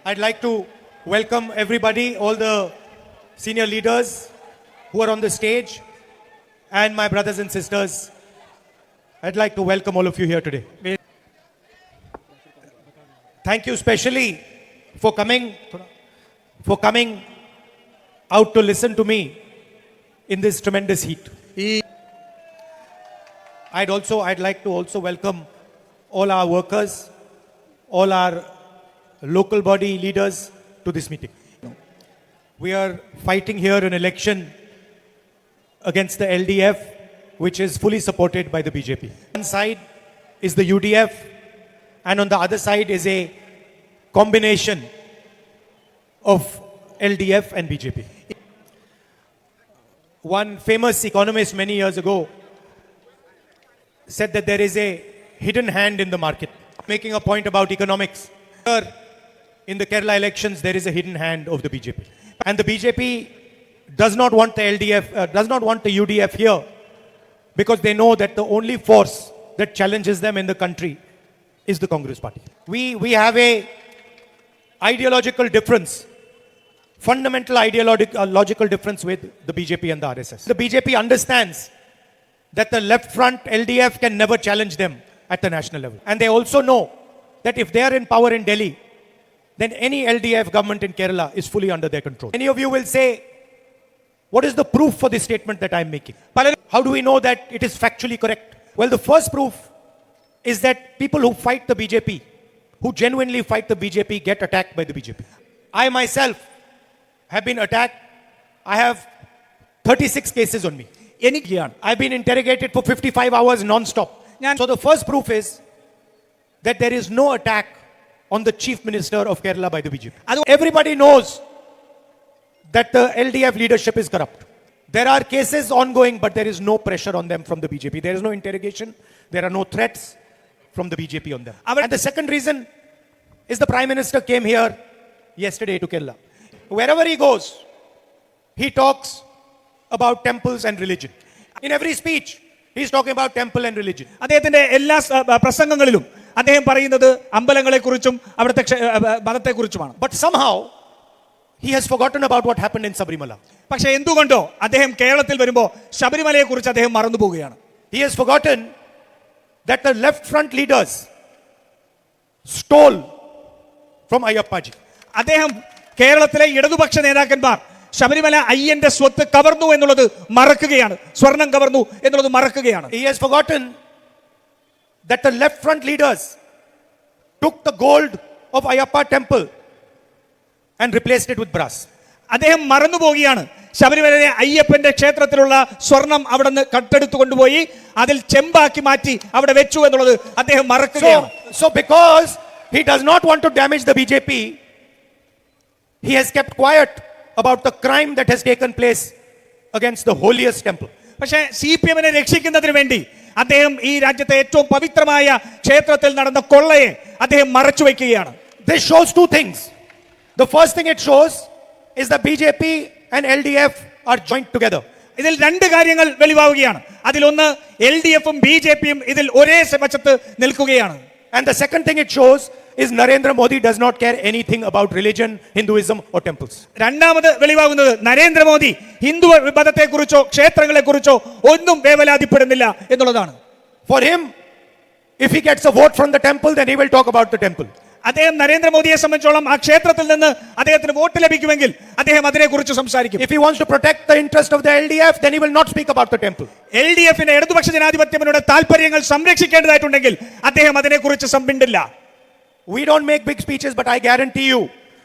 I'd like to welcome everybody, all the senior leaders who are on the stage, and my brothers and sisters. I'd like to welcome all of you here today. Thank you specially for coming out to listen to me in this tremendous heat. I'd like to also welcome all our workers, all our local body leaders to this meeting. We are fighting here an election against the LDF, which is fully supported by the BJP. One side is the UDF, and on the other side is a combination of LDF and BJP. One famous economist many years ago said that there is a hidden hand in the market. Making a point about economics. Here, in the Kerala elections, there is a hidden hand of the BJP. And the BJP does not want the LDF, does not want the UDF here, because they know that the only force that challenges them in the country is the Congress party. We have a ideological difference, fundamental ideological difference with the BJP and the RSS. The BJP understands that the left front LDF can never challenge them at the national level. And they also know that if they are in power in Delhi, then any LDF government in Kerala is fully under their control. Many of you will say, what is the proof for this statement that I'm making? How do we know that it is factually correct? Well, the first proof is that people who fight the BJP, who genuinely fight the BJP, get attacked by the BJP. I myself have been attacked. I have 36 cases on me. I've been interrogated for 55 hours non-stop. So the first proof is that there is no attack on the Chief Minister of Kerala by the BJP. Everybody knows that the LDF leadership is corrupt. There are cases ongoing, but there is no pressure on them from the BJP. There is no interrogation. There are no threats from the BJP on them. And the second reason is the Prime Minister came here yesterday to Kerala. Wherever he goes, he talks about temples and religion. In every speech, he's talking about temple and religion. അദ്ദേഹത്തിന്റെ എല്ലാ പ്രസംഗങ്ങളിലും അദ്ദേഹം പറയുന്നത് അമ്പലങ്ങളെക്കുറിച്ചും അവിടുത്തെ മതത്തെക്കുറിച്ചുമാണ്. But somehow he has forgotten about what happened in Sabarimala. പക്ഷേ എന്തുകൊണ്ടോ അദ്ദേഹം കേരളത്തിൽ വരുമ്പോൾ ശബരിമലയെക്കുറിച്ച് അദ്ദേഹം മറന്നു പോവുകയാണ്. He has forgotten that the left front leaders stole from Ayyappaji. അദ്ദേഹം കേരളത്തിലെ ഇടതുപക്ഷ നേതാക്കന്മാർ ശബരിമല അയ്യന്റെ സ്വത്ത് കവർന്നു എന്നുള്ളത് മറക്കുകയാണ്. സ്വർണം കവർന്നു എന്നുള്ളത് മറക്കുകയാണ്. He has forgotten that the left front leaders took the gold of Ayyappa temple and replaced it with brass. അദ്ദേഹം മറന്നു പോവുകയാണ്. ശബരിമലയിലെ അയ്യപ്പന്റെ ക്ഷേത്രത്തിലുള്ള സ്വർണം അവിടെ നിന്ന് കട്ടെടുത്തു കൊണ്ടുപോയി അതിൽ ചെമ്പാക്കി മാറ്റി അവിടെ വെച്ചു എന്നുള്ളത് അദ്ദേഹം മറക്കുകയാണ്. So because he does not want to damage the BJP, he has kept quiet about the crime that has taken place against the holiest temple. പക്ഷേ CPM-നെ രക്ഷിക്കുന്നതിന് വേണ്ടി അദ്ദേഹം ഈ രാജ്യത്തെ ഏറ്റവും പവിത്രമായ ക്ഷേത്രത്തിൽ നടന്ന കൊള്ളയെ അദ്ദേഹം മറച്ചു വെക്കുകയാണ്. This shows two things. The first thing it shows is that BJP and LDF are joined together. ഇതിൽ രണ്ട് കാര്യങ്ങൾ വെളിവാവുകയാണ്. അതിലൊന്ന് LDF-ഉം BJP-യും ഇതിൽ ഒരേ പക്ഷത്ത് നിൽക്കുകയാണ്. And the second thing it shows is Narendra Modi does not care anything about religion, Hinduism or temples. രണ്ടാമത് വെളിവാകുന്നത് നരേന്ദ്രമോദി ഹിന്ദു മതത്തെക്കുറിച്ചോ ക്ഷേത്രങ്ങളെക്കുറിച്ചോ ഒന്നും വേവലാതിപ്പെടുന്നില്ല എന്നുള്ളതാണ്. For him, if he gets a vote from the temple, then he will talk about the temple. അദ്ദേഹം നരേന്ദ്രമോദിയെ സംബന്ധിച്ചോളം ആ ക്ഷേത്രത്തിൽ നിന്ന് അദ്ദേഹത്തിന് വോട്ട് ലഭിക്കുമെങ്കിൽ അദ്ദേഹം അതിനെക്കുറിച്ച് സംസാരിക്കും. If he wants to protect the interest of the LDF, then he will not speak about the temple. LDF-ന്റെ ഇടതുപക്ഷ ജനാധിപത്യങ്ങളുടെ താല്പര്യങ്ങൾ സംരക്ഷിക്കേണ്ടതായിട്ടുണ്ടെങ്കിൽ അദ്ദേഹം അതിനെക്കുറിച്ച് സംബന്ധില്ല. We don't make big speeches, but I guarantee you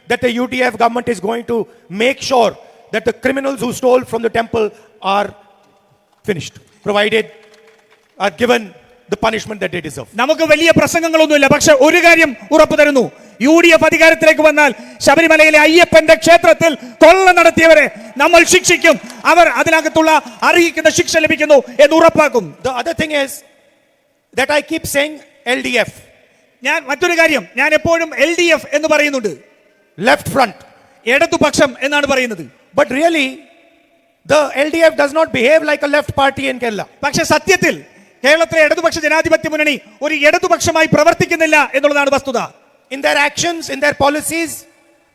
that the UDF government is going to make sure that the criminals who stole from the temple are finished, provided are given the punishment that they deserve. നമുക്ക് വലിയ പ്രസംഗങ്ങളൊന്നുമില്ല, പക്ഷെ ഒരു കാര്യം ഉറപ്പു തരുന്നു. UDF അധികാരത്തിലേക്ക് വന്നാൽ ശബരിമലയിലെ അയ്യപ്പന്റെ ക്ഷേത്രത്തിൽ കൊള്ള നടത്തിയവരെ നമ്മൾ ശിക്ഷിക്കും. അവർ അതിനകത്തുള്ള അർഹിക്കുന്ന ശിക്ഷ ലഭിക്കുന്നു എന്ന് ഉറപ്പാക്കും. The other thing is that I keep saying LDF. ഞാൻ മറ്റൊരു കാര്യം ഞാൻ എപ്പോഴും LDF എന്ന് പറയുന്നുണ്ട്. Left front. ഇടതുപക്ഷം എന്നാണ് പറയുന്നത്. But really the LDF does not behave like a left party in Kerala. പക്ഷെ സത്യത്തിൽ കേരളത്തിലെ ഇടതുപക്ഷ ജനാധിപത്യ മുന്നണി ഒരു ഇടതുപക്ഷമായി പ്രവർത്തിക്കുന്നില്ല എന്നുള്ളതാണ് വസ്തുത. In their actions, in their policies,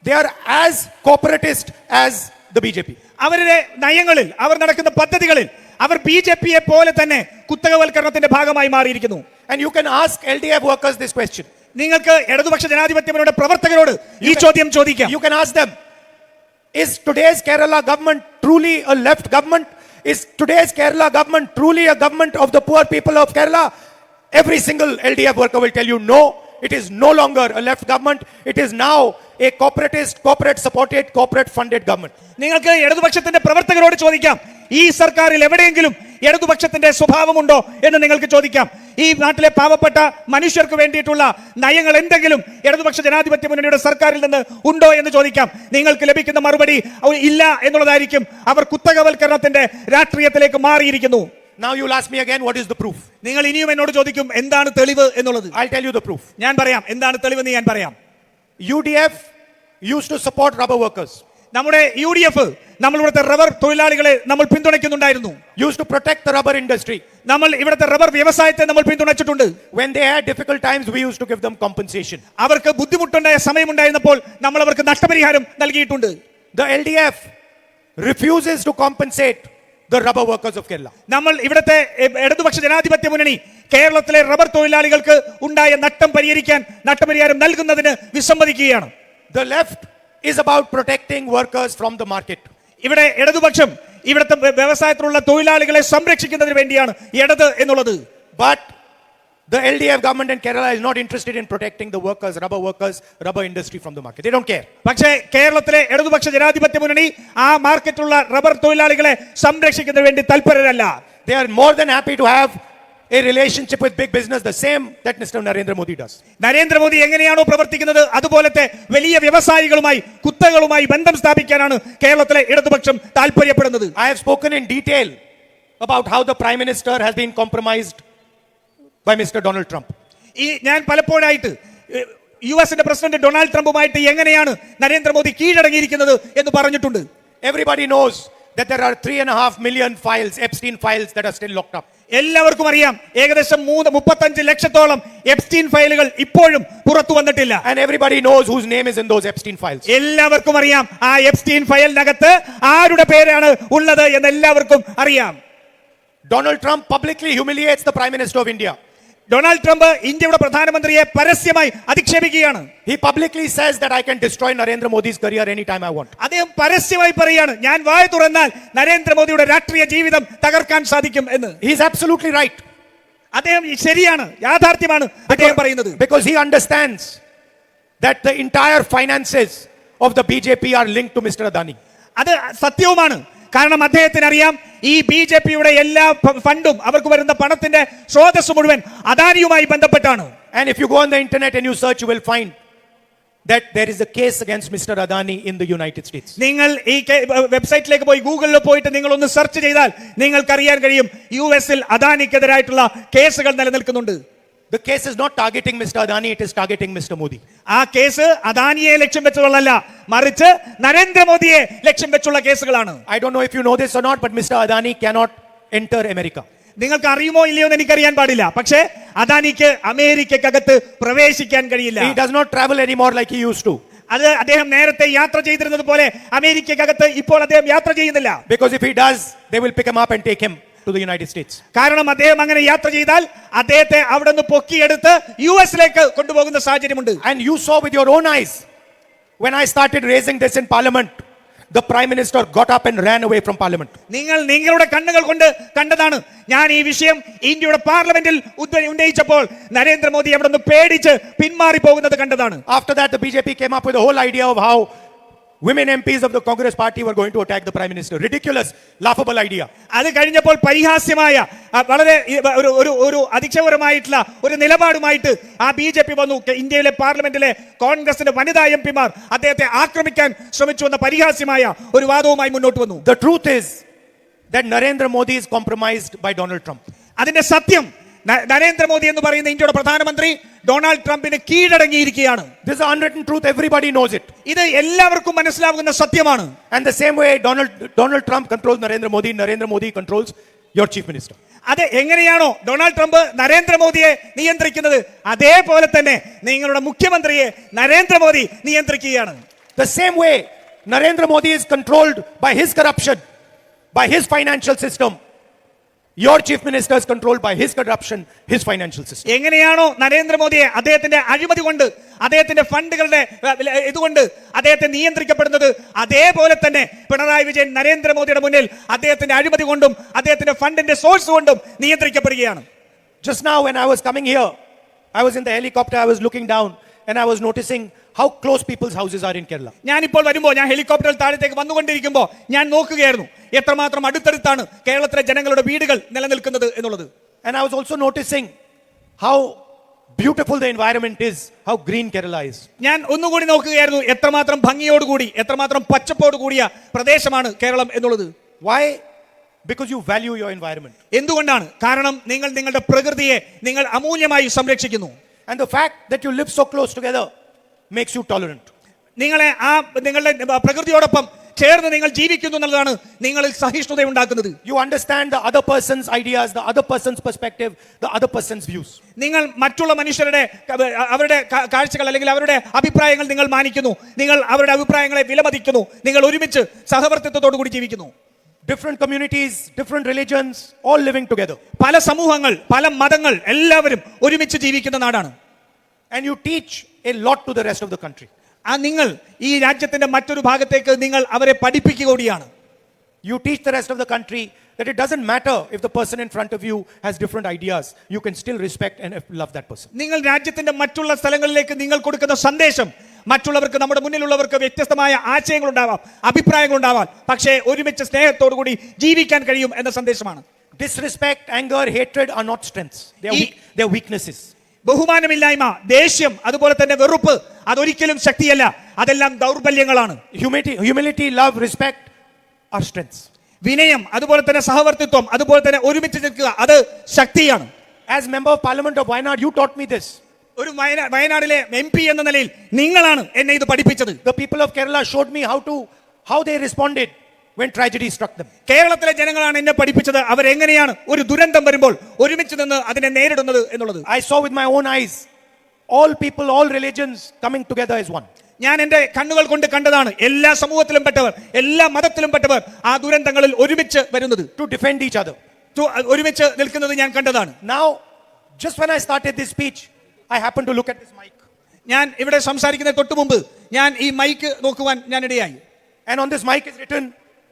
They are as corporatist as the BJP. അവരുടെ നയങ്ങളിൽ, അവർ നടക്കുന്ന പദ്ധതികളിൽ അവർ BJP-യെ പോലെ തന്നെ കുത്തകവൽക്കരണത്തിന്റെ ഭാഗമായി മാറിയിരിക്കുന്നു. And you can ask LDF workers this question. നിങ്ങൾക്ക് ഇടതുപക്ഷ ജനാധിപത്യ മുന്നണിയുടെ പ്രവർത്തകരോട് ഈ ചോദ്യം ചോദിക്കാം. You can ask them, is today's Kerala government truly a left government? Is today's Kerala government truly a government of the poor people of Kerala? Every single LDF worker will tell you no, it is no longer a left government. It is now a corporatist, corporate supported, corporate funded government. നിങ്ങൾക്ക് ഇടതുപക്ഷത്തിന്റെ പ്രവർത്തകരോട് ചോദിക്കാം, ഈ സർക്കാരിൽ എവിടെയെങ്കിലും ഇടതുപക്ഷത്തിന്റെ സ്വഭാവമുണ്ടോ എന്ന് നിങ്ങൾക്ക് ചോദിക്കാം. ഈ നാട്ടിലെ പാവപ്പെട്ട മനുഷ്യർക്ക് വേണ്ടിയിട്ടുള്ള നയങ്ങൾ എന്തെങ്കിലും ഇടതുപക്ഷ ജനാധിപത്യ മുന്നണിയുടെ സർക്കാരിൽ നിന്ന് ഉണ്ടോ എന്ന് ചോദിക്കാം. നിങ്ങൾക്ക് ലഭിക്കുന്ന മറുപടി ഇല്ല എന്നുള്ളതായിരിക്കും. അവർ കുത്തകവൽക്കരണത്തിന്റെ രാഷ്ട്രീയത്തിലേക്ക് മാറിയിരിക്കുന്നു. Now you'll ask me again, what is the proof? നിങ്ങൾ ഇനിയും എന്നോട് ചോദിക്കും, എന്താണ് തെളിവ് എന്നുള്ളത്. I'll tell you the proof. ഞാൻ പറയാം എന്താണ് തെളിവെന്ന് ഞാൻ പറയാം. UDF used to support rubber workers. നമ്മുടെ UDF നമ്മൾ ഇവിടുത്തെ റബ്ബർ തൊഴിലാളികളെ നമ്മൾ പിന്തുണയ്ക്കുന്നുണ്ടായിരുന്നു. Used to protect the rubber industry. നമ്മൾ ഇവിടുത്തെ റബ്ബർ വ്യവസായത്തെ നമ്മൾ പിന്തുണച്ചിട്ടുണ്ട്. When they had difficult times, we used to give them compensation. അവർക്ക് ബുദ്ധിമുട്ടുണ്ടായ സമയമുണ്ടായിരുന്നപ്പോൾ നമ്മൾ അവർക്ക് നഷ്ടപരിഹാരം നൽകിയിട്ടുണ്ട്. The LDF refuses to compensate the rubber workers of Kerala. നമ്മൾ ഇവിടുത്തെ ഇടതുപക്ഷ ജനാധിപത്യ മുന്നണി കേരളത്തിലെ റബ്ബർ തൊഴിലാളികൾക്ക് ഉണ്ടായ നഷ്ടം പരിഹരിക്കാൻ നഷ്ടപരിഹാരം നൽകുന്നതിന് വിസമ്മതിക്കുകയാണ്. The left is about protecting workers from the market. ഇവിടെ ഇടതുപക്ഷം ഇവിടുത്തെ വ്യവസായത്തിലുള്ള തൊഴിലാളികളെ സംരക്ഷിക്കുന്നതിന് വേണ്ടിയാണ് ഇടത് എന്നുള്ളത്. But the LDF government in Kerala is not interested in protecting the workers, rubber industry from the market. They don't care. പക്ഷേ കേരളത്തിലെ ഇടതുപക്ഷ ജനാധിപത്യ മുന്നണി ആ മാർക്കറ്റുള്ള റബ്ബർ തൊഴിലാളികളെ സംരക്ഷിക്കുന്നതിന് വേണ്ടി തൽപരരല്ല. They are more than happy to have a relationship with big business, the same that Mr. Narendra Modi does. Narendra Modi എങ്ങനെയാണോ പ്രവർത്തിക്കുന്നത് അതുപോലത്തെ വലിയ വ്യവസായികളുമായി കുത്തകളുമായി ബന്ധം സ്ഥാപിക്കാനാണ് കേരളത്തിലെ ഇടതുപക്ഷം താല്പര്യപ്പെടുന്നത്. I have spoken in detail about how the Prime Minister has been compromised by Mr. Donald Trump. ഈ ഞാൻ പലപ്പോഴായിട്ട് US പ്രസിഡന്റ് ഡൊണാൾഡ് ട്രംപുമായിട്ട് എങ്ങനെയാണ് നരേന്ദ്രമോദി കീഴടങ്ങിയിരിക്കുന്നത് എന്ന് പറഞ്ഞിട്ടുണ്ട്. Everybody knows that there are 3.5 million files, Epstein files, that are still locked up. എല്ലാവർക്കും അറിയാം ഏകദേശം 35 ലക്ഷത്തോളം എപ്സ്റ്റീൻ ഫയലുകൾ ഇപ്പോഴും പുറത്തു വന്നിട്ടില്ല. And everybody knows whose name is in those Epstein files. എല്ലാവർക്കും അറിയാം ആ എപ്സ്റ്റീൻ ഫയലിനകത്ത് ആരുടെ പേരാണ് ഉള്ളത് എന്ന് എല്ലാവർക്കും അറിയാം. Donald Trump publicly humiliates the Prime Minister of India. Donald Trump ഇന്ത്യയുടെ പ്രധാനമന്ത്രിയെ പരസ്യമായി അധിക്ഷേപിക്കുകയാണ്. He publicly says that I can destroy Narendra Modi's career anytime I want. അദ്ദേഹം പരസ്യമായി പറയാണ്, ഞാൻ വായ തുറന്നാൽ നരേന്ദ്രമോദിയുടെ രാഷ്ട്രീയ ജീവിതം തകർക്കാൻ സാധിക്കും എന്ന്. He is absolutely right. അദ്ദേഹം ശരിയാണ്, യാഥാർത്ഥ്യമാണ് അദ്ദേഹം പറയുന്നത്. Because he understands that the entire finances of the BJP are linked to Mr. Adani. അത് സത്യവുമാണ്. കാരണം അദ്ദേഹത്തിന് അറിയാം ഈ BJP-യുടെ എല്ലാ ഫണ്ടും അവർക്ക് വരുന്ന പണത്തിന്റെ സ്രോതസ് മുഴുവൻ അദാനിയുമായി ബന്ധപ്പെട്ടാണ്. And if you go on the internet and you search, you will find that there is a case against Mr. Adani in the United States. നിങ്ങൾ ഈ വെബ്സൈറ്റിലേക്ക് പോയി ഗൂഗിളിൽ പോയിട്ട് നിങ്ങൾ ഒന്ന് സെർച്ച് ചെയ്താൽ നിങ്ങൾക്ക് അറിയാൻ കഴിയും US-ൽ അദാനിക്കെതിരായിട്ടുള്ള കേസുകൾ നിലനിൽക്കുന്നുണ്ട്. The case is not targeting Mr. Adani, it is targeting Mr. Modi. ആ കേസ് അദാനിയെ ലക്ഷ്യം വെച്ചുള്ളതല്ല, മറിച്ച് നരേന്ദ്രമോദിയെ ലക്ഷ്യം വെച്ചുള്ള കേസുകളാണ്. I don't know if you know this or not, but Mr. Adani cannot enter America. നിങ്ങൾക്ക് അറിയുമോ ഇല്ലയോ എന്ന് എനിക്കറിയാൻ പാടില്ല. പക്ഷേ അദാനിക്ക് അമേരിക്കക്കകത്ത് പ്രവേശിക്കാൻ കഴിയില്ല. He does not travel anymore like he used to. അത് അദ്ദേഹം നേരത്തെ യാത്ര ചെയ്തിരുന്നത് പോലെ അമേരിക്കക്കകത്ത് ഇപ്പോൾ അദ്ദേഹം യാത്ര ചെയ്യുന്നില്ല. Because if he does, they will pick him up and take him to the United States. കാരണം അദ്ദേഹം അങ്ങനെ യാത്ര ചെയ്താൽ അദ്ദേഹത്തെ അവിടെ നിന്ന് പൊക്കിയെടുത്ത് US-ലേക്ക് കൊണ്ടുപോകുന്ന സാഹചര്യമുണ്ട്. And you saw with your own eyes when I started raising this in Parliament, the Prime Minister got up and ran away from Parliament. നിങ്ങൾ നിങ്ങളുടെ കണ്ണുകൾ കൊണ്ട് കണ്ടതാണ്. ഞാൻ ഈ വിഷയം ഇന്ത്യയുടെ പാർലമെന്റിൽ ഉന്നയിച്ചപ്പോൾ നരേന്ദ്രമോദി അവിടെ നിന്ന് പേടിച്ച് പിന്മാറി പോകുന്നത് കണ്ടതാണ്. After that, the BJP came up with a whole idea of how women MPs of the Congress party were going to attack the Prime Minister. Ridiculous, laughable idea. അത് കഴിഞ്ഞപ്പോൾ പരിഹാസ്യമായ വളരെ ഒരു അതിക്ഷേപകരമായിട്ടുള്ള ഒരു നിലപാടുമായിട്ട് ആ BJP വന്നു. ഇന്ത്യയിലെ പാർലമെന്റിലെ കോൺഗ്രസിന്റെ വനിതാ MP-മാർ അദ്ദേഹത്തെ ആക്രമിക്കാൻ ശ്രമിച്ചു എന്ന പരിഹാസ്യമായ ഒരു വാദവുമായി മുന്നോട്ട് വന്നു. The truth is that Narendra Modi is compromised by Donald Trump. അതിന്റെ സത്യം നരേന്ദ്രമോദി എന്ന് പറയുന്ന ഇന്ത്യയുടെ പ്രധാനമന്ത്രി ഡൊണാൾഡ് ട്രംപിന് കീഴടങ്ങിയിരിക്കുകയാണ്. This is an unwritten truth, everybody knows it. ഇത് എല്ലാവർക്കും മനസ്സിലാവുന്ന സത്യമാണ്. And the same way Donald Trump controls Narendra Modi controls your chief minister. അത് എങ്ങനെയാണോ ഡൊണാൾഡ് ട്രംപ് നരേന്ദ്രമോദിയെ നിയന്ത്രിക്കുന്നത് അതേപോലെ തന്നെ നിങ്ങളുടെ മുഖ്യമന്ത്രിയെ Narendra Modi നിയന്ത്രിക്കുകയാണ്. The same way Narendra Modi is controlled by his corruption, by his financial system, your chief minister is controlled by his corruption, his financial system. എങ്ങനെയാണോ നരേന്ദ്രമോദിയെ അദ്ദേഹത്തിന്റെ അഴിമതി കൊണ്ട് അദ്ദേഹത്തിന്റെ ഫണ്ടുകളുടെ ഇതുകൊണ്ട് അദ്ദേഹത്തെ നിയന്ത്രിക്കപ്പെടുന്നത്, അതേപോലെ തന്നെ പിണറായി വിജയൻ നരേന്ദ്രമോദിയുടെ മുന്നിൽ അദ്ദേഹത്തിന്റെ അഴിമതി കൊണ്ടും അദ്ദേഹത്തിന്റെ ഫണ്ടിന്റെ സോഴ്സ് കൊണ്ടും നിയന്ത്രിക്കപ്പെടുകയാണ്. Just now when I was coming here, I was in the helicopter, I was looking down and I was noticing how close people's houses are in Kerala. ഞാനിപ്പോൾ വരുമ്പോൾ, ഞാൻ ഹെലികോപ്റ്ററിൽ താഴത്തേക്ക് വന്നുകൊണ്ടിരിക്കുമ്പോൾ ഞാൻ നോക്കുകയായിരുന്നു എത്രമാത്രം അടുത്തടുത്താണ് കേരളത്തിലെ ജനങ്ങളുടെ വീടുകൾ നിലനിൽക്കുന്നത് എന്നുള്ളത്. And I was also noticing how beautiful the environment is, how green Kerala is. ഞാൻ ഒന്നുകൂടി നോക്കുകയായിരുന്നു എത്രമാത്രം ഭംഗിയോടുകൂടി, എത്രമാത്രം പച്ചപ്പോടുകൂടിയ പ്രദേശമാണ് കേരളം എന്നുള്ളത്. Why? Because you value your environment. എന്തുകൊണ്ടാണ്? കാരണം നിങ്ങൾ നിങ്ങളുടെ പ്രകൃതിയെ നിങ്ങൾ അമൂല്യമായി സംരക്ഷിക്കുന്നു. And the fact that you live so close together makes you tolerant. നിങ്ങളെ നിങ്ങളുടെ പ്രകൃതിയോടൊപ്പം ചേർന്ന് നിങ്ങൾ ജീവിക്കുന്നു എന്നുള്ളതാണ് നിങ്ങളിൽ സഹിഷ്ണുത ഉണ്ടാക്കുന്നത്. You understand the other person's ideas, the other person's perspective, the other person's views. നിങ്ങൾ മറ്റുള്ള മനുഷ്യരുടെ അവരുടെ കാഴ്ചകൾ അല്ലെങ്കിൽ അവരുടെ അഭിപ്രായങ്ങൾ നിങ്ങൾ മാനിക്കുന്നു, നിങ്ങൾ അവരുടെ അഭിപ്രായങ്ങളെ വിലമതിക്കുന്നു, നിങ്ങൾ ഒരുമിച്ച് സഹവർത്തിത്വത്തോടു കൂടി ജീവിക്കുന്നു. Different communities, different religions, all living together. പല സമൂഹങ്ങൾ, പല മതങ്ങൾ, എല്ലാവരും ഒരുമിച്ച് ജീവിക്കുന്ന നാടാണ്. And you teach a lot to the rest of the country. നിങ്ങൾ ഈ രാജ്യത്തിന്റെ മറ്റൊരു ഭാഗത്തേക്ക് നിങ്ങൾ അവരെ പഠിപ്പിക്കുക കൂടിയാണ്. You teach the rest of the country that it doesn't matter if the person in front of you has different ideas, you can still respect and love that person. നിങ്ങൾ രാജ്യത്തിന്റെ മറ്റുള്ള സ്ഥലങ്ങളിലേക്ക് നിങ്ങൾ കൊടുക്കുന്ന സന്ദേശം മറ്റുള്ളവർക്ക്, നമ്മുടെ മുന്നിലുള്ളവർക്ക് വ്യത്യസ്തമായ ആശയങ്ങൾ ഉണ്ടാവാം, അഭിപ്രായങ്ങൾ ഉണ്ടാവാം, പക്ഷേ ഒരുമിച്ച് സ്നേഹത്തോടു കൂടി ജീവിക്കാൻ കഴിയും എന്ന സന്ദേശമാണ്. Disrespect, anger, hatred are not strengths. They are weaknesses. ബഹുമാനമില്ലായ്മ, ദേഷ്യം, അതുപോലെ തന്നെ വെറുപ്പ് അതൊരിക്കലും ശക്തിയല്ല, അതെല്ലാം ദൗർബല്യങ്ങളാണ്. Humility, love, respect are strengths. വിനയം, അതുപോലെ തന്നെ സഹവർത്തിത്വം, അതുപോലെ തന്നെ ഒരുമിച്ച് നിൽക്കുക, അത് ശക്തിയാണ്. As member of parliament of Wayanad, you taught me this. ഒരു വയനാടിലെ MP എന്ന നിലയിൽ നിങ്ങളാണ് എന്നെ ഇത് പഠിപ്പിച്ചത്. The people of Kerala showed me how they responded when tragedy struck them. കേരളത്തിലെ ജനങ്ങളാണ് എന്നെ പഠിപ്പിച്ചത് അവരെങ്ങനെയാണ് ഒരു ദുരന്തം വരുമ്പോൾ ഒരുമിച്ച് നിന്ന് അതിനെ നേരിടുന്നത് എന്നുള്ളത്. I saw with my own eyes all people, all religions coming together as one. ഞാൻ എന്റെ കണ്ണുകൾ കൊണ്ട് കണ്ടതാണ് എല്ലാ സമൂഹത്തിലും പെട്ടവർ, എല്ലാ മതത്തിലും പെട്ടവർ ആ ദുരന്തങ്ങളിൽ ഒരുമിച്ച് വരുന്നത്, to defend each other. ഒരുമിച്ച് നിൽക്കുന്നത് ഞാൻ കണ്ടതാണ്. Now, just when I started this speech, I happened to look at this mic. ഞാൻ ഇവിടെ സംസാരിക്കുന്ന തൊട്ട് മുമ്പ് ഞാൻ ഈ മൈക്ക് നോക്കുവാൻ ഞാൻ ഇടയായി. And on this mic is written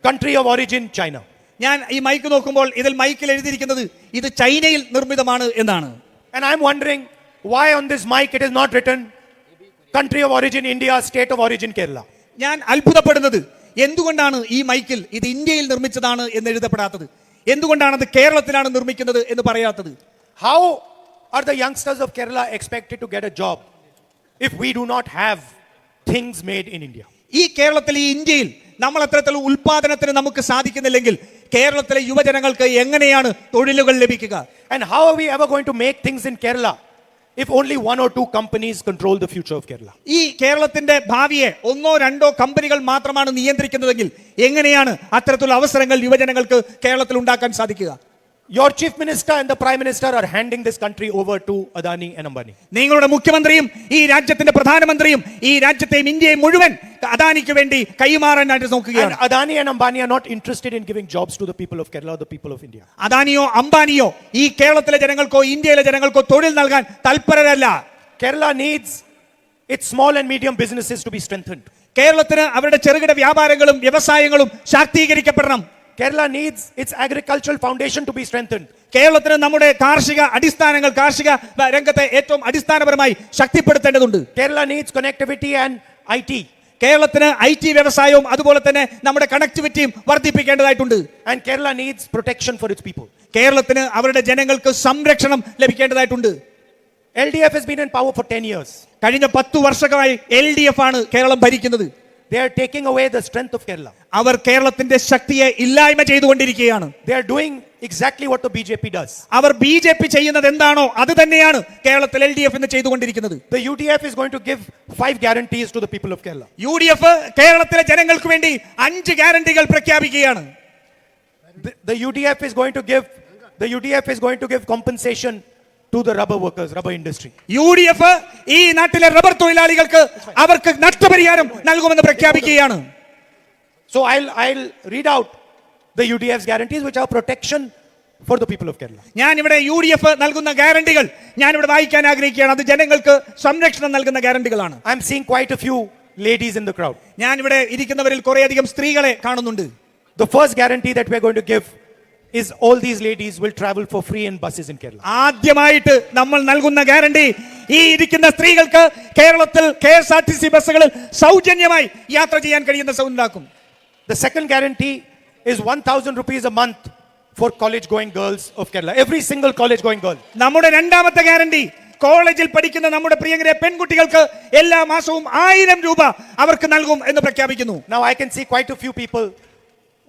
country of origin China. ഞാൻ ഈ മൈക്ക് നോക്കുമ്പോൾ ഇതിൽ മൈക്കിൽ എഴുതിയിരിക്കുന്നത് ഇത് ചൈനയിൽ നിർമ്മിതമാണ് എന്നാണ്. And I'm wondering why on this mic it is not written country of origin India, state of origin Kerala. ഞാൻ അത്ഭുതപ്പെടുന്നത് എന്തുകൊണ്ടാണ് ഈ മൈക്കിൽ ഇത് ഇന്ത്യയിൽ നിർമ്മിച്ചതാണ് എന്ന് എഴുതപ്പെടാത്തത്, എന്തുകൊണ്ടാണ് അത് കേരളത്തിലാണ് നിർമ്മിക്കുന്നത് എന്ന് പറയാത്തത്. How are the youngsters of Kerala expected to get a job if we do not have things made in India? ഈ കേരളത്തിൽ, ഈ ഇന്ത്യയിൽ നമ്മൾ അത്തരത്തിലുള്ള ഉൽപാദനത്തിന് നമുക്ക് സാധിക്കുന്നില്ലെങ്കിൽ കേരളത്തിലെ യുവജനങ്ങൾക്ക് എങ്ങനെയാണ് തൊഴിലുകൾ ലഭിക്കുക? And how are we ever going to make things in Kerala if only one or two companies control the future of Kerala? ഈ കേരളത്തിന്റെ ഭാവിയെ ഒന്നോ രണ്ടോ കമ്പനികൾ മാത്രമാണ് നിയന്ത്രിക്കുന്നതെങ്കിൽ എങ്ങനെയാണ് അത്തരത്തിലുള്ള അവസരങ്ങൾ യുവജനങ്ങൾക്ക് കേരളത്തിൽ ഉണ്ടാക്കാൻ സാധിക്കുക? Your chief minister and the prime minister are handing this country over to Adani and Ambani. നിങ്ങളുടെ മുഖ്യമന്ത്രിയും ഈ രാജ്യത്തിന്റെ പ്രധാനമന്ത്രിയും ഈ രാജ്യത്തെയും ഇന്ത്യയെ മുഴുവൻ അദാനിക്ക് വേണ്ടി കൈമാറാനായിട്ട് നോക്കുകയാണ്. And Adani and Ambani are not interested in giving jobs to the people of Kerala or the people of India. അദാനിയോ അംബാനിയോ ഈ കേരളത്തിലെ ജനങ്ങൾക്കോ ഇന്ത്യയിലെ ജനങ്ങൾക്കോ തൊഴിൽ നൽകാൻ തൽപരരല്ല. Kerala needs its small and medium businesses to be strengthened. കേരളത്തിന് അവരുടെ ചെറുകിട വ്യാപാരങ്ങളും വ്യവസായങ്ങളും ശാക്തീകരിക്കപ്പെടണം. Kerala needs its agricultural foundation to be strengthened. കേരളത്തിന് നമ്മുടെ കാർഷിക അടിസ്ഥാനങ്ങൾ, കാർഷിക രംഗത്തെ ഏറ്റവും അടിസ്ഥാനപരമായി ശക്തിപ്പെടുത്തേണ്ടതുണ്ട്. Kerala needs connectivity and IT. കേരളത്തിന് IT വ്യവസായവും അതുപോലെ തന്നെ നമ്മുടെ കണക്ടിവിറ്റിയും വർദ്ധിപ്പിക്കേണ്ടതായിട്ടുണ്ട്. And Kerala needs protection for its people. കേരളത്തിന് അവരുടെ ജനങ്ങൾക്ക് സംരക്ഷണം ലഭിക്കേണ്ടതായിട്ടുണ്ട്. LDF has been in power for 10 years. കഴിഞ്ഞ 10 വർഷമായി LDF ആണ് കേരളം ഭരിക്കുന്നത്. They are taking away the strength of Kerala. അവർ കേരളത്തിന്റെ ശക്തിയെ ഇല്ലായ്മ ചെയ്തുകൊണ്ടിരിക്കുകയാണ്. They are doing exactly what the BJP does. Our BJP ചെയ്യുന്നത് എന്താണോ അത് തന്നെയാണ് കേരളത്തിൽ LDF എന്ന് ചെയ്തുകൊണ്ടിരിക്കുന്നത്. The UDF is going to give 5 guarantees to the people of Kerala. UDF കേരളത്തിലെ ജനങ്ങൾക്ക് വേണ്ടി 5 ഗ്യാരണ്ടികൾ പ്രഖ്യാപിക്കുകയാണ്. The UDF is going to give compensation to the rubber workers, rubber industry. UDF ഈ നാട്ടിലെ റബ്ബർ തൊഴിലാളികൾക്ക് അവർക്ക് നഷ്ടപരിഹാരം നഷ്ടപരിഹാരം നൽകുമെന്ന് പ്രഖ്യാപിക്കുകയാണ്. So I'll read out the UDF's guarantees, which are protection for the people of Kerala. ഞാൻ ഇവിടെ UDF നൽകുന്ന ഗ്യാരണ്ടികൾ ഞാൻ ഇവിടെ വായിക്കാൻ ആഗ്രഹിക്കുകയാണ്. അത് ജനങ്ങൾക്ക് സംരക്ഷണം നൽകുന്ന ഗ്യാരണ്ടികളാണ്. I'm seeing quite a few ladies in the crowd. ഞാൻ ഇവിടെ ഇരിക്കുന്നവരിൽ കുറേയധികം സ്ത്രീകളെ കാണുന്നുണ്ട്. The first guarantee that we're going to give is all these ladies will travel for free in buses in Kerala. ആദ്യമായിട്ട് നമ്മൾ നൽകുന്ന ഗ്യാരണ്ടി ഈ ഇരിക്കുന്ന സ്ത്രീകൾക്ക് കേരളത്തിൽ KSRTC ബസ്സുകളിൽ സൗജന്യമായി യാത്ര ചെയ്യാൻ കഴിയുന്ന സൗകര്യം. The second guarantee is 1,000 rupees a month for college going girls of Kerala. Every single college going girl. നമ്മുടെ രണ്ടാമത്തെ ഗ്യാരണ്ടി കോളേജിൽ പഠിക്കുന്ന നമ്മുടെ പ്രിയങ്കരെ പെൺകുട്ടികൾക്ക് എല്ലാ മാസവും 1000 രൂപ അവർക്ക് നൽകും എന്ന് പ്രഖ്യാപിക്കുന്നു. Now I can see quite a few people,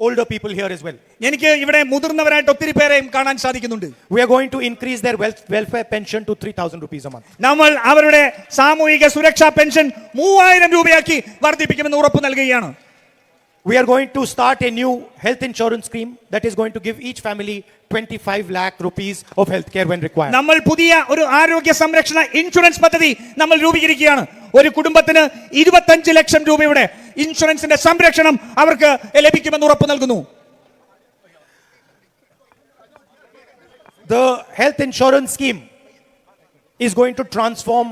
older people here as well. എനിക്ക് ഇവിടെ മുതിർന്നവരായിട്ട് ഒത്തിരി പേരെയും കാണാൻ സാധിക്കുന്നുണ്ട്. We are going to increase their welfare pension to 3,000 rupees a month. നമ്മൾ അവരുടെ സാമൂഹിക സുരക്ഷാ പെൻഷൻ 3000 രൂപയാക്കി വർദ്ധിപ്പിക്കുമെന്ന് ഉറപ്പ് നൽകുകയാണ്. We are going to start a new health insurance scheme that is going to give each family 25 lakh rupees of health care when required. നമ്മൾ പുതിയ ഒരു ആരോഗ്യ സംരക്ഷണ ഇൻഷുറൻസ് പദ്ധതി നമ്മൾ രൂപീകരിക്കുകയാണ്. ഒരു കുടുംബത്തിന് 25 ലക്ഷം രൂപയുടെ ഇൻഷുറൻസിന്റെ സംരക്ഷണം അവർക്ക് ലഭിക്കുമെന്ന് ഉറപ്പ് നൽകുന്നു. The health insurance scheme is going to transform.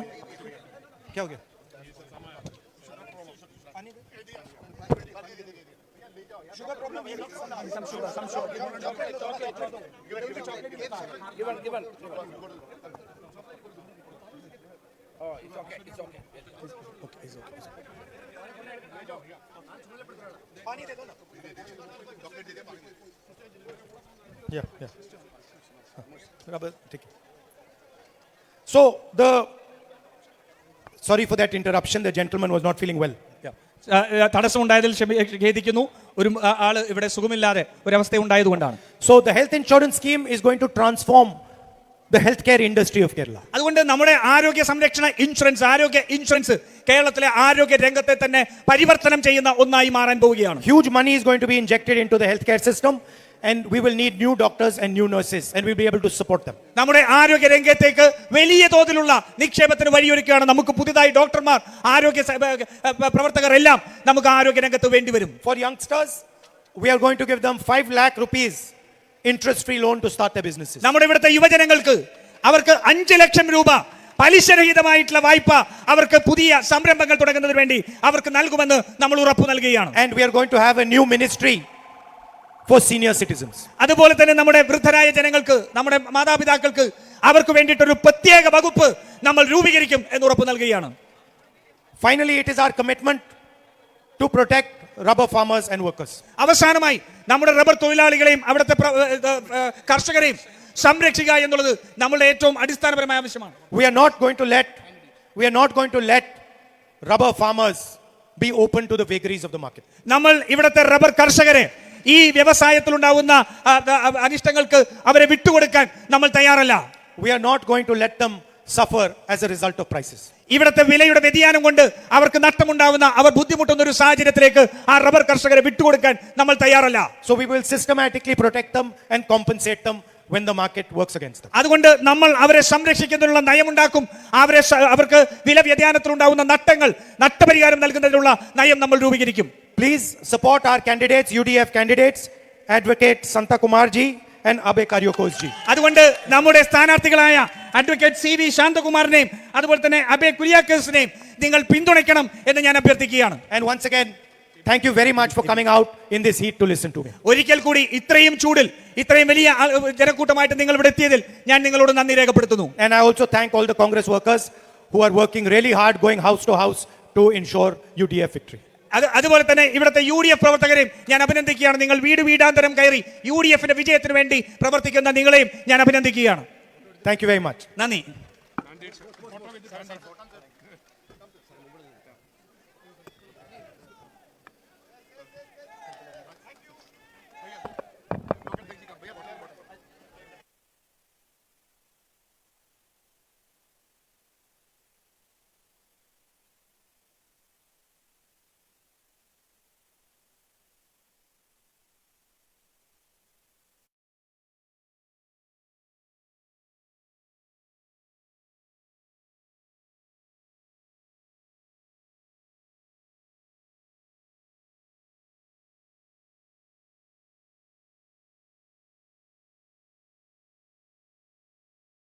Yeah. Rubber, take it. So sorry for that interruption. The gentleman was not feeling well. തടസ്സമുണ്ടായതിൽ ഖേദിക്കുന്നു. ഒരു ആള് ഇവിടെ സുഖമില്ലാതെ ഒരവസ്ഥ ഉണ്ടായതുകൊണ്ടാണ്. So the health insurance scheme is going to transform the healthcare industry of Kerala. അതുകൊണ്ട് നമ്മുടെ ആരോഗ്യ സംരക്ഷണ ആരോഗ്യ ഇൻഷുറൻസ് കേരളത്തിലെ ആരോഗ്യ രംഗത്തെ തന്നെ പരിവർത്തനം ചെയ്യുന്ന ഒന്നായി മാറാൻ പോവുകയാണ്. Huge money is going to be injected into the healthcare system, and we will need new doctors and new nurses, and we'll be able to support them. നമ്മുടെ ആരോഗ്യ രംഗത്തേക്ക് വലിയ തോതിലുള്ള നിക്ഷേപത്തിന് വഴിയൊരുക്കുകയാണ്. നമുക്ക് പുതിയതായി ഡോക്ടർമാർ, ആരോഗ്യ പ്രവർത്തകർ എല്ലാം നമുക്ക് ആരോഗ്യ രംഗത്ത് വേണ്ടിവരും. For youngsters, we are going to give them 5 lakh rupees interest-free loan to start their businesses. നമ്മുടെ ഇവിടുത്തെ യുവജനങ്ങൾക്ക് അവർക്ക് 5 ലക്ഷം രൂപ പലിശരഹിതമായിട്ടുള്ള വായ്പ അവർക്ക് പുതിയ സംരംഭങ്ങൾ തുടങ്ങുന്നതിന് വേണ്ടി അവർക്ക് നൽകുമെന്ന് നമ്മൾ ഉറപ്പ് നൽകുകയാണ്. And we are going to have a new ministry for senior citizens. അതുപോലെ തന്നെ നമ്മുടെ വൃദ്ധരായ ജനങ്ങൾക്ക്, നമ്മുടെ മാതാപിതാക്കൾക്ക് അവർക്ക് വേണ്ടിയിട്ടൊരു പ്രത്യേക വകുപ്പ് നമ്മൾ രൂപീകരിക്കും എന്ന് ഉറപ്പ് നൽകുകയാണ്. Finally, it is our commitment to protect rubber farmers and workers. അവസാനമായി നമ്മുടെ റബ്ബർ തൊഴിലാളികളെയും അവിടുത്തെ കർഷകരെയും സംരക്ഷിക്കുക എന്നുള്ളത് നമ്മുടെ ഏറ്റവും അടിസ്ഥാനപരമായ ആവശ്യമാണ്. We are not going to let rubber farmers be open to the vagaries of the market. നമ്മൾ ഇവിടുത്തെ റബ്ബർ കർഷകരെ ഈ വ്യവസായത്തിൽ ഉണ്ടാവുന്ന അനിഷ്ടങ്ങൾക്ക് അവരെ വിട്ടുകൊടുക്കാൻ നമ്മൾ തയ്യാറല്ല. We are not going to let them suffer as a result of prices. ഇവിടുത്തെ വിലയുടെ വ്യതിയാനം കൊണ്ട് അവർക്ക് നഷ്ടമുണ്ടാവുന്ന, അവർ ബുദ്ധിമുട്ടുന്ന ഒരു സാഹചര്യത്തിലേക്ക് ആ റബ്ബർ കർഷകരെ വിട്ടുകൊടുക്കാൻ നമ്മൾ തയ്യാറല്ല. So we will systematically protect them and compensate them when the market works against them. അതുകൊണ്ട് നമ്മൾ അവരെ സംരക്ഷിക്കുന്നതിനുള്ള നയമുണ്ടാക്കും. അവർക്ക് വില വ്യതിയാനത്തിൽ ഉണ്ടാവുന്ന നഷ്ടപരിഹാരം നൽകുന്നതിനുള്ള നയം നമ്മൾ രൂപീകരിക്കും. Please support our candidates, UDF candidates, Advocate Santa Kumar ji and Abe Karyokos ji. അതുകൊണ്ട് നമ്മുടെ സ്ഥാനാർത്ഥികളായ അഡ്വക്കേറ്റ് CV ശാന്തകുമാറിനെയും അതുപോലെ തന്നെ അബേ കുര്യാക്കോസിനെയും നിങ്ങൾ പിന്തുണയ്ക്കണം എന്ന് ഞാൻ അഭ്യർത്ഥിക്കുകയാണ്. And once again, thank you very much for coming out in this heat to listen to me. ഒരിക്കൽ കൂടി ഇത്രയും ചൂടിൽ ഇത്രയും വലിയ ജനക്കൂട്ടമായിട്ട് നിങ്ങൾ ഇവിടെ എത്തിയതിൽ ഞാൻ നിങ്ങളോട് നന്ദി രേഖപ്പെടുത്തുന്നു. And I also thank all the Congress workers who are working really hard, going house to house to ensure UDF victory. അതുപോലെ തന്നെ ഇവിടുത്തെ UDF പ്രവർത്തകരെയും ഞാൻ അഭിനന്ദിക്കുകയാണ്. നിങ്ങൾ വീടാന്തരം കയറി UDFന്റെ വിജയത്തിന് വേണ്ടി പ്രവർത്തിക്കുന്ന നിങ്ങളെയും ഞാൻ അഭിനന്ദിക്കുകയാണ്. Thank you very much. നന്ദി.